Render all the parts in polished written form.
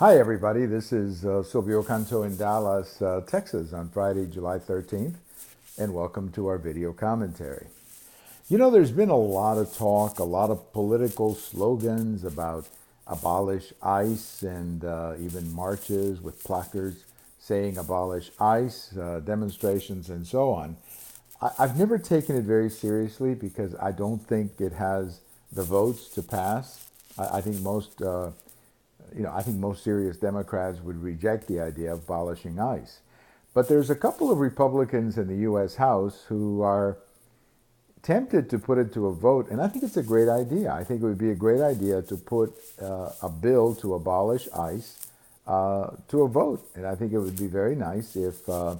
Hi, everybody. This is Silvio Canto in Dallas, Texas on Friday, July 13th, and welcome to our video commentary. You know, there's been a lot of talk, a lot of political slogans about abolish ICE and even marches with placards saying abolish ICE, demonstrations, and so on. I've never taken it very seriously because I don't think it has the votes to pass. I think most serious Democrats would reject the idea of abolishing ICE. But there's a couple of Republicans in the U.S. House who are tempted to put it to a vote, and I think it's a great idea. I think it would be a great idea to put a bill to abolish ICE to a vote, and I think it would be very nice if the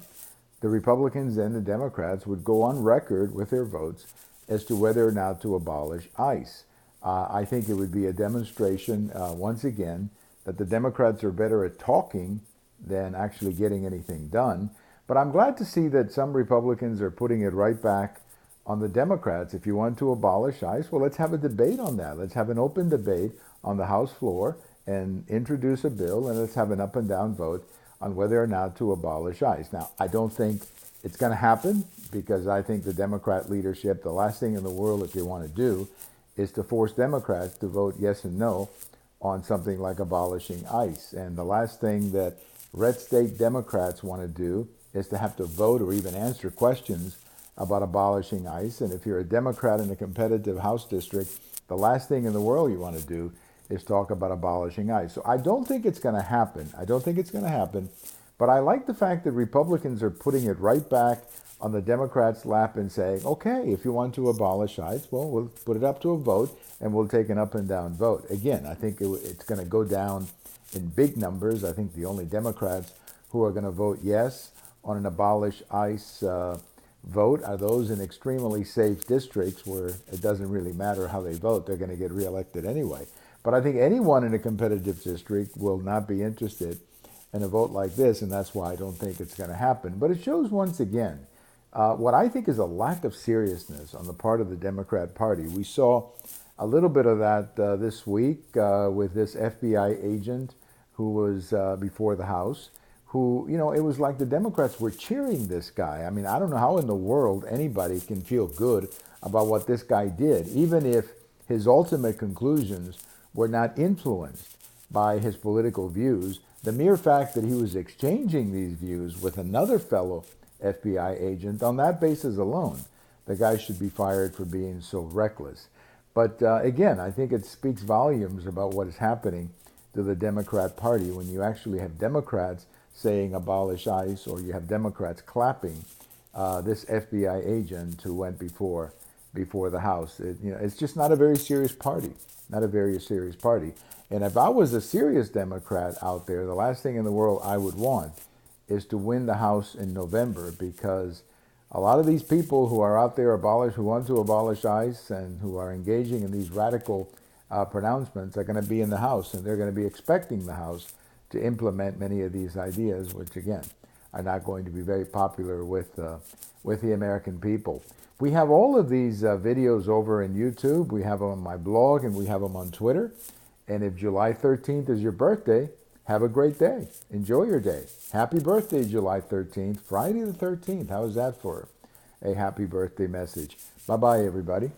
Republicans and the Democrats would go on record with their votes as to whether or not to abolish ICE. I think it would be a demonstration, once again, that the Democrats are better at talking than actually getting anything done. But I'm glad to see that some Republicans are putting it right back on the Democrats. If you want to abolish ICE, well, let's have a debate on that. Let's have an open debate on the House floor and introduce a bill, and let's have an up and down vote on whether or not to abolish ICE. Now, I don't think it's going to happen because I think the Democrat leadership, the last thing in the world if you want to do is to force Democrats to vote yes and no on something like abolishing ICE. And the last thing that red state Democrats want to do is to have to vote or even answer questions about abolishing ICE. And if you're a Democrat in a competitive House district, the last thing in the world you want to do is talk about abolishing ICE. So I don't think it's going to happen. I don't think it's going to happen. But I like the fact that Republicans are putting it right back on the Democrats' lap and saying, okay, if you want to abolish ICE, well, we'll put it up to a vote and we'll take an up and down vote. Again, I think it's going to go down in big numbers. I think the only Democrats who are going to vote yes on an abolish ICE vote are those in extremely safe districts where it doesn't really matter how they vote. They're going to get reelected anyway. But I think anyone in a competitive district will not be interested in a vote like this, and that's why I don't think it's going to happen. But it shows once again what I think is a lack of seriousness on the part of the Democrat Party. We saw a little bit of that this week with this FBI agent who was before the House, who, it was like the Democrats were cheering this guy. I mean, I don't know how in the world anybody can feel good about what this guy did, even if his ultimate conclusions were not influenced by his political views. The mere fact that he was exchanging these views with another fellow FBI agent, on that basis alone, the guy should be fired for being so reckless. But again, I think it speaks volumes about what is happening to the Democrat Party when you actually have Democrats saying abolish ICE, or you have Democrats clapping this FBI agent who went before the House. It's just not a very serious party, not a very serious party. And if I was a serious Democrat out there, the last thing in the world I would want is to win the House in November, because a lot of these people who are out there who want to abolish ICE and who are engaging in these radical pronouncements are going to be in the House, and they're going to be expecting the House to implement many of these ideas, which again are not going to be very popular with the American people. We have all of these videos over in YouTube. We have them on my blog, and we have them on Twitter. And if July 13th is your birthday, have a great day. Enjoy your day. Happy birthday, July 13th, Friday the 13th. How is that for a happy birthday message? Bye-bye, everybody.